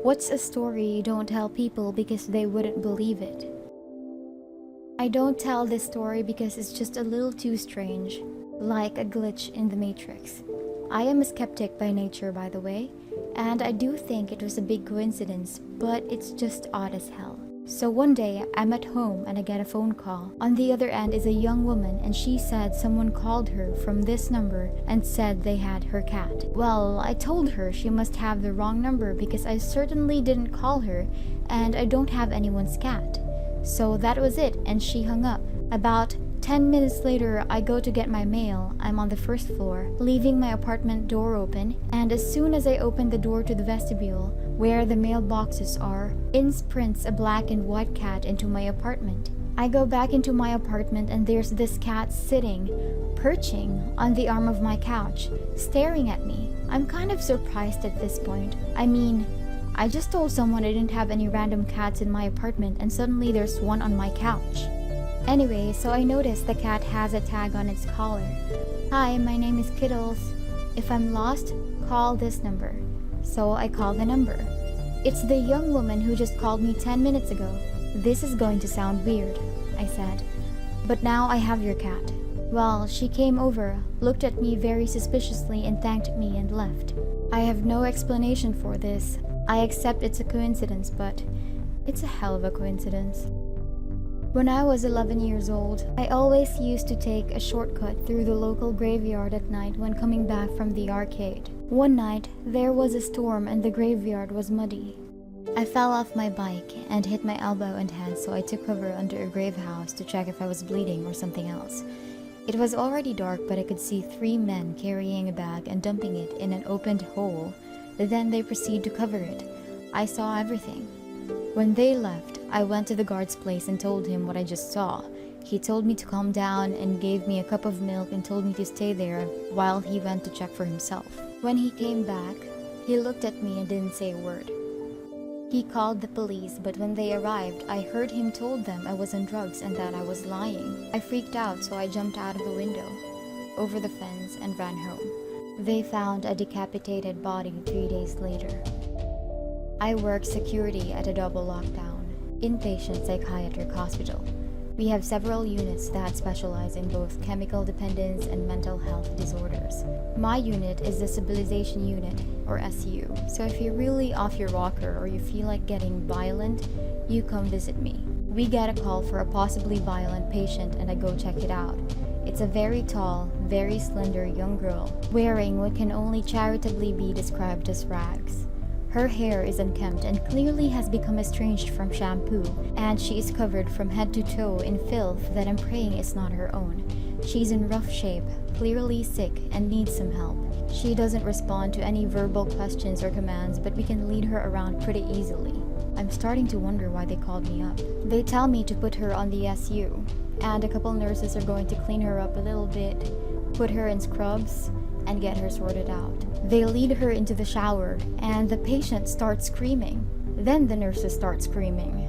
What's a story you don't tell people because they wouldn't believe it? I don't tell this story because it's just a little too strange, like a glitch in the Matrix. I am a skeptic by nature, by the way, and I do think it was a big coincidence, but it's just odd as hell. So one day, I'm at home and I get a phone call. On the other end is a young woman, and she said someone called her from this number and said they had her cat. Well, I told her she must have the wrong number because I certainly didn't call her and I don't have anyone's cat. So that was it, and she hung up. About 10 minutes later, I go to get my mail. I'm on the first floor, leaving my apartment door open, and as soon as I open the door to the vestibule, where the mailboxes are, in sprints a black and white cat into my apartment. I go back into my apartment and there's this cat sitting, perching on the arm of my couch, staring at me. I'm kind of surprised at this point. I just told someone I didn't have any random cats in my apartment and suddenly there's one on my couch. Anyway, so I noticed the cat has a tag on its collar. "Hi, my name is Kittles. If I'm lost, call this number." So I call the number. "It's the young woman who just called me 10 minutes ago." "This is going to sound weird," I said, "but now I have your cat." Well, she came over, looked at me very suspiciously and thanked me and left. I have no explanation for this. I accept it's a coincidence, but it's a hell of a coincidence. When I was 11 years old, I always used to take a shortcut through the local graveyard at night when coming back from the arcade. One night, there was a storm and the graveyard was muddy. I fell off my bike and hit my elbow and head, so I took cover under a grave house to check if I was bleeding or something else. It was already dark, but I could see 3 men carrying a bag and dumping it in an opened hole. Then they proceed to cover it. I saw everything. When they left, I went to the guard's place and told him what I just saw. He told me to calm down and gave me a cup of milk and told me to stay there while he went to check for himself. When he came back, he looked at me and didn't say a word. He called the police, but when they arrived, I heard him told them I was on drugs and that I was lying. I freaked out, so I jumped out of the window, over the fence, and ran home. They found a decapitated body 3 days later. I work security at a double lockdown, inpatient psychiatric hospital. We have several units that specialize in both chemical dependence and mental health disorders. My unit is the stabilization unit, or SU, so if you're really off your rocker or you feel like getting violent, you come visit me. We get a call for a possibly violent patient and I go check it out. It's a very tall, very slender young girl, wearing what can only charitably be described as rags. Her hair is unkempt and clearly has become estranged from shampoo, and she is covered from head to toe in filth that I'm praying is not her own. She's in rough shape, clearly sick, and needs some help. She doesn't respond to any verbal questions or commands, but we can lead her around pretty easily. I'm starting to wonder why they called me up. They tell me to put her on the SU, and a couple nurses are going to clean her up a little bit, put her in scrubs, and get her sorted out. They lead her into the shower, and the patient starts screaming. Then the nurses start screaming.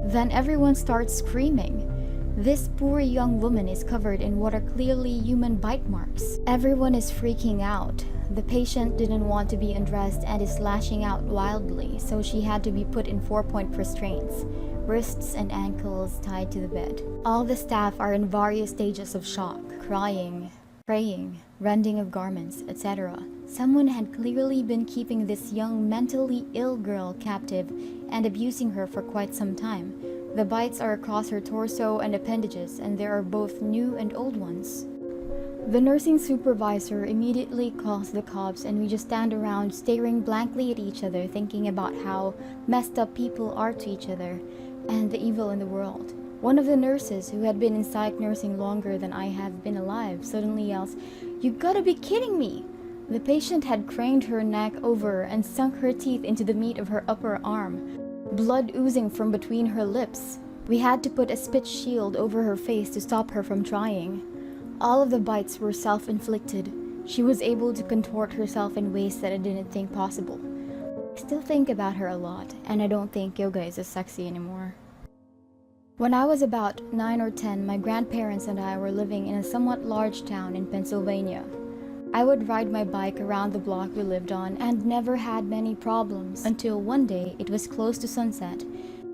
Then everyone starts screaming. This poor young woman is covered in what are clearly human bite marks. Everyone is freaking out. The patient didn't want to be undressed and is lashing out wildly, so she had to be put in 4-point restraints, wrists and ankles tied to the bed. All the staff are in various stages of shock, crying, praying, rending of garments, etc. Someone had clearly been keeping this young mentally ill girl captive and abusing her for quite some time. The bites are across her torso and appendages, and there are both new and old ones. The nursing supervisor immediately calls the cops, and we just stand around staring blankly at each other, thinking about how messed up people are to each other and the evil in the world. One of the nurses, who had been in psych nursing longer than I have been alive, suddenly yells, "You gotta be kidding me!" The patient had craned her neck over and sunk her teeth into the meat of her upper arm, blood oozing from between her lips. We had to put a spit shield over her face to stop her from trying. All of the bites were self-inflicted. She was able to contort herself in ways that I didn't think possible. I still think about her a lot, and I don't think yoga is as sexy anymore. When I was about 9 or 10, my grandparents and I were living in a somewhat large town in Pennsylvania. I would ride my bike around the block we lived on and never had many problems until one day it was close to sunset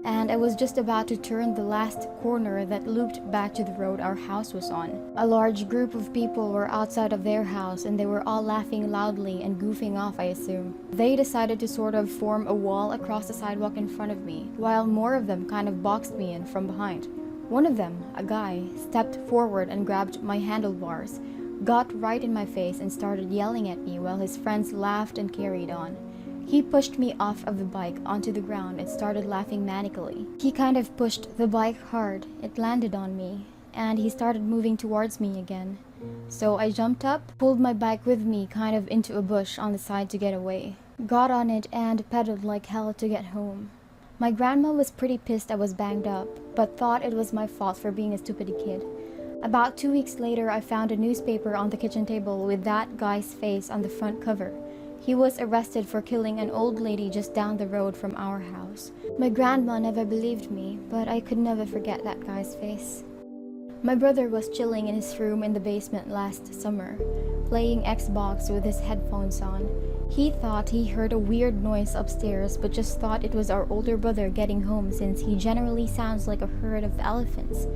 and I was just about to turn the last corner that looped back to the road our house was on. A large group of people were outside of their house and they were all laughing loudly and goofing off, I assume. They decided to sort of form a wall across the sidewalk in front of me, while more of them kind of boxed me in from behind. One of them, a guy, stepped forward and grabbed my handlebars, got right in my face and started yelling at me while his friends laughed and carried on. He pushed me off of the bike onto the ground and started laughing manically. He kind of pushed the bike hard. It landed on me, and he started moving towards me again. So I jumped up, pulled my bike with me kind of into a bush on the side to get away. Got on it and pedaled like hell to get home. My grandma was pretty pissed I was banged up, but thought it was my fault for being a stupid kid. About 2 weeks later, I found a newspaper on the kitchen table with that guy's face on the front cover. He was arrested for killing an old lady just down the road from our house. My grandma never believed me, but I could never forget that guy's face. My brother was chilling in his room in the basement last summer, playing Xbox with his headphones on. He thought he heard a weird noise upstairs, but just thought it was our older brother getting home since he generally sounds like a herd of elephants.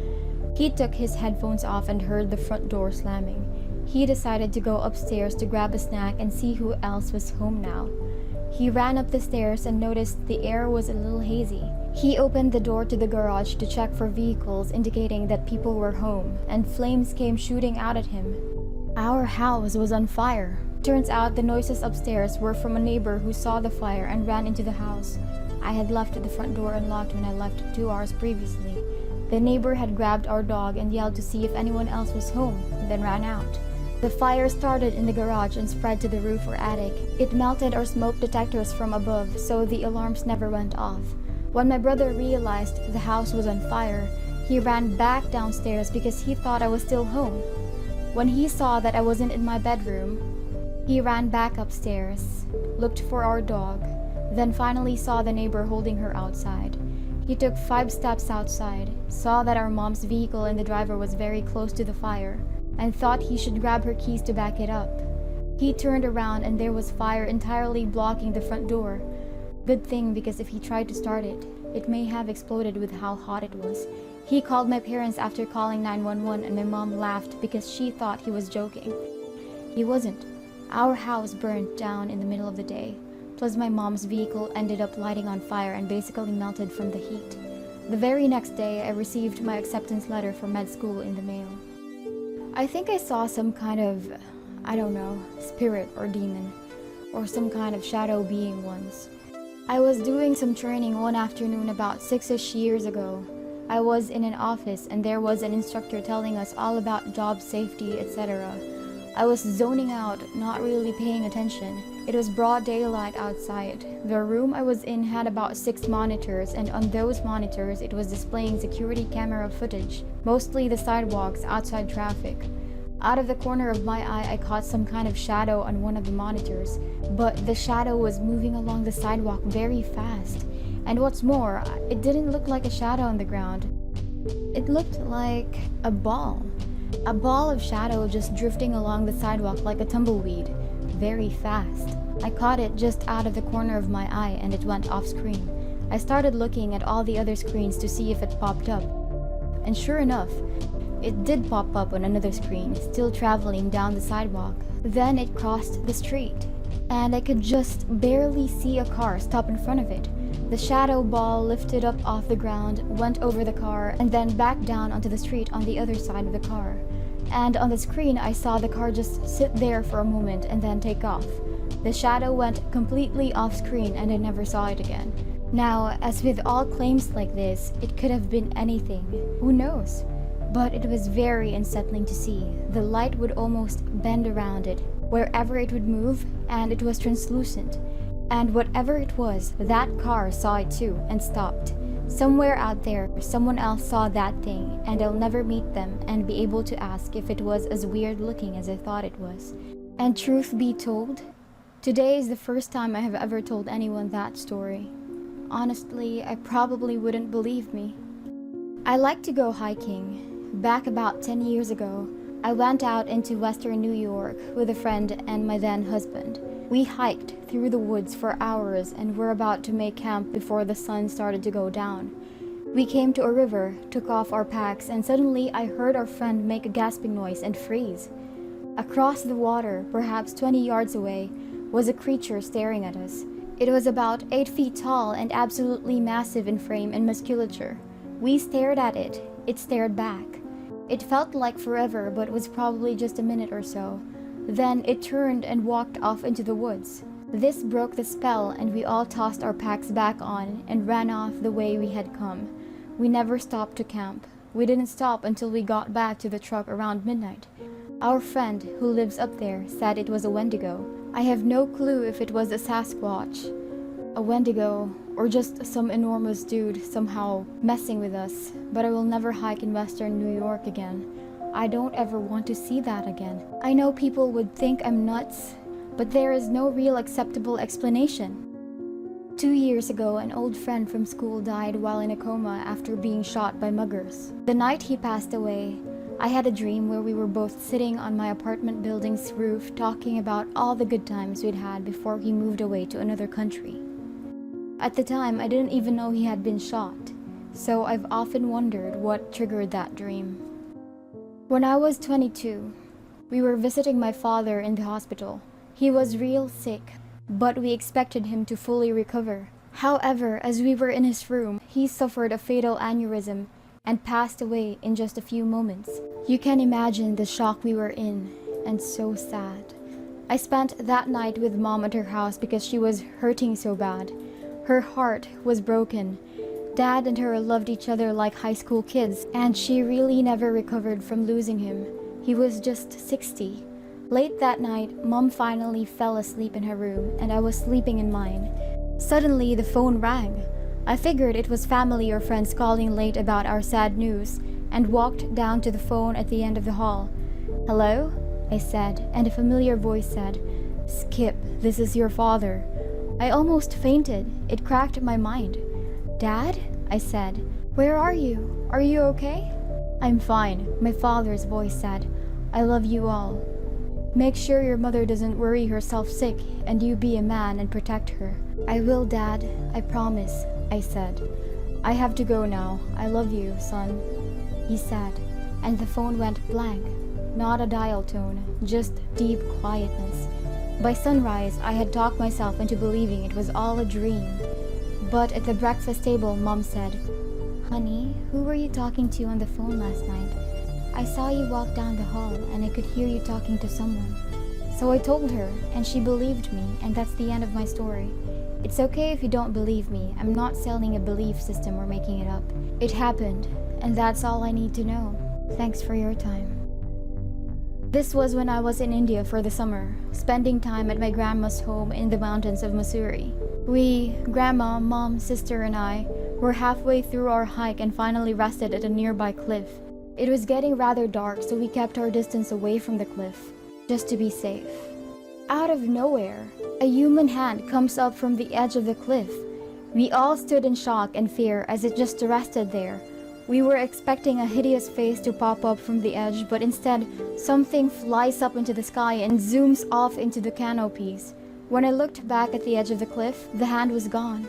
He took his headphones off and heard the front door slamming. He decided to go upstairs to grab a snack and see who else was home now. He ran up the stairs and noticed the air was a little hazy. He opened the door to the garage to check for vehicles indicating that people were home, and flames came shooting out at him. Our house was on fire. Turns out the noises upstairs were from a neighbor who saw the fire and ran into the house. I had left the front door unlocked when I left 2 hours previously. The neighbor had grabbed our dog and yelled to see if anyone else was home, then ran out. The fire started in the garage and spread to the roof or attic. It melted our smoke detectors from above, so the alarms never went off. When my brother realized the house was on fire, he ran back downstairs because he thought I was still home. When he saw that I wasn't in my bedroom, he ran back upstairs, looked for our dog, then finally saw the neighbor holding her outside. He took 5 steps outside, saw that our mom's vehicle and the driver was very close to the fire, and thought he should grab her keys to back it up. He turned around and there was fire entirely blocking the front door. Good thing, because if he tried to start it, it may have exploded with how hot it was. He called my parents after calling 911 and my mom laughed because she thought he was joking. He wasn't. Our house burned down in the middle of the day. Plus my mom's vehicle ended up lighting on fire and basically melted from the heat. The very next day, I received my acceptance letter for med school in the mail. I think I saw some kind of, I don't know, spirit or demon, or some kind of shadow being once. I was doing some training one afternoon about 6-ish years ago. I was in an office and there was an instructor telling us all about job safety, etc. I was zoning out, not really paying attention. It was broad daylight outside. The room I was in had about 6 monitors, and on those monitors it was displaying security camera footage, mostly the sidewalks outside traffic. Out of the corner of my eye, I caught some kind of shadow on one of the monitors, but the shadow was moving along the sidewalk very fast. And what's more, it didn't look like a shadow on the ground. It looked like a ball. A ball of shadow just drifting along the sidewalk like a tumbleweed, very fast. I caught it just out of the corner of my eye and it went off screen. I started looking at all the other screens to see if it popped up. And sure enough, it did pop up on another screen, still traveling down the sidewalk. Then it crossed the street, and I could just barely see a car stop in front of it. The shadow ball lifted up off the ground, went over the car, and then back down onto the street on the other side of the car. And on the screen, I saw the car just sit there for a moment and then take off. The shadow went completely off screen and I never saw it again. Now, as with all claims like this, it could have been anything. Who knows? But it was very unsettling to see. The light would almost bend around it, wherever it would move, and it was translucent. And whatever it was, that car saw it too and stopped. Somewhere out there, someone else saw that thing, and I'll never meet them and be able to ask if it was as weird looking as I thought it was. And truth be told, today is the first time I have ever told anyone that story. Honestly, I probably wouldn't believe me. I like to go hiking. Back about 10 years ago, I went out into western New York with a friend and my then husband. We hiked through the woods for hours and were about to make camp before the sun started to go down. We came to a river, took off our packs, and suddenly I heard our friend make a gasping noise and freeze. Across the water, perhaps 20 yards away, was a creature staring at us. It was about 8 feet tall and absolutely massive in frame and musculature. We stared at it. It stared back. It felt like forever, but was probably just a minute or so. Then it turned and walked off into the woods. This broke the spell, and we all tossed our packs back on and ran off the way we had come. We never stopped to camp. We didn't stop until we got back to the truck around midnight. Our friend, who lives up there, said it was a Wendigo. I have no clue if it was a Sasquatch, a Wendigo, or just some enormous dude somehow messing with us, but I will never hike in western New York again. I don't ever want to see that again. I know people would think I'm nuts, but there is no real acceptable explanation. 2 years ago, an old friend from school died while in a coma after being shot by muggers. The night he passed away, I had a dream where we were both sitting on my apartment building's roof talking about all the good times we'd had before he moved away to another country. At the time, I didn't even know he had been shot, so I've often wondered what triggered that dream. When I was 22, we were visiting my father in the hospital. He was real sick, but we expected him to fully recover. However, as we were in his room, he suffered a fatal aneurysm and passed away in just a few moments. You can imagine the shock we were in, and so sad. I spent that night with Mom at her house because she was hurting so bad. Her heart was broken. Dad and her loved each other like high school kids, and she really never recovered from losing him. He was just 60. Late that night, Mom finally fell asleep in her room, and I was sleeping in mine. Suddenly, the phone rang. I figured it was family or friends calling late about our sad news, and walked down to the phone at the end of the hall. "Hello?" I said, and a familiar voice said, "Skip, this is your father." I almost fainted. It cracked my mind. "Dad?" I said. "Where are you? Are you okay?" "I'm fine," my father's voice said. "I love you all. Make sure your mother doesn't worry herself sick, and you be a man and protect her." "I will, Dad. I promise," I said. "I have to go now. I love you, son," he said, and the phone went blank. Not a dial tone, just deep quietness. By sunrise, I had talked myself into believing it was all a dream. But at the breakfast table, Mom said, "Honey, who were you talking to on the phone last night? I saw you walk down the hall and I could hear you talking to someone." So I told her, and she believed me, and that's the end of my story. It's okay if you don't believe me. I'm not selling a belief system or making it up. It happened, and that's all I need to know. Thanks for your time. This was when I was in India for the summer, spending time at my grandma's home in the mountains of Missouri. We, Grandma, Mom, sister, and I, were halfway through our hike and finally rested at a nearby cliff. It was getting rather dark, so we kept our distance away from the cliff, just to be safe. Out of nowhere, a human hand comes up from the edge of the cliff. We all stood in shock and fear as it just rested there. We were expecting a hideous face to pop up from the edge, but instead, something flies up into the sky and zooms off into the canopies. When I looked back at the edge of the cliff, the hand was gone.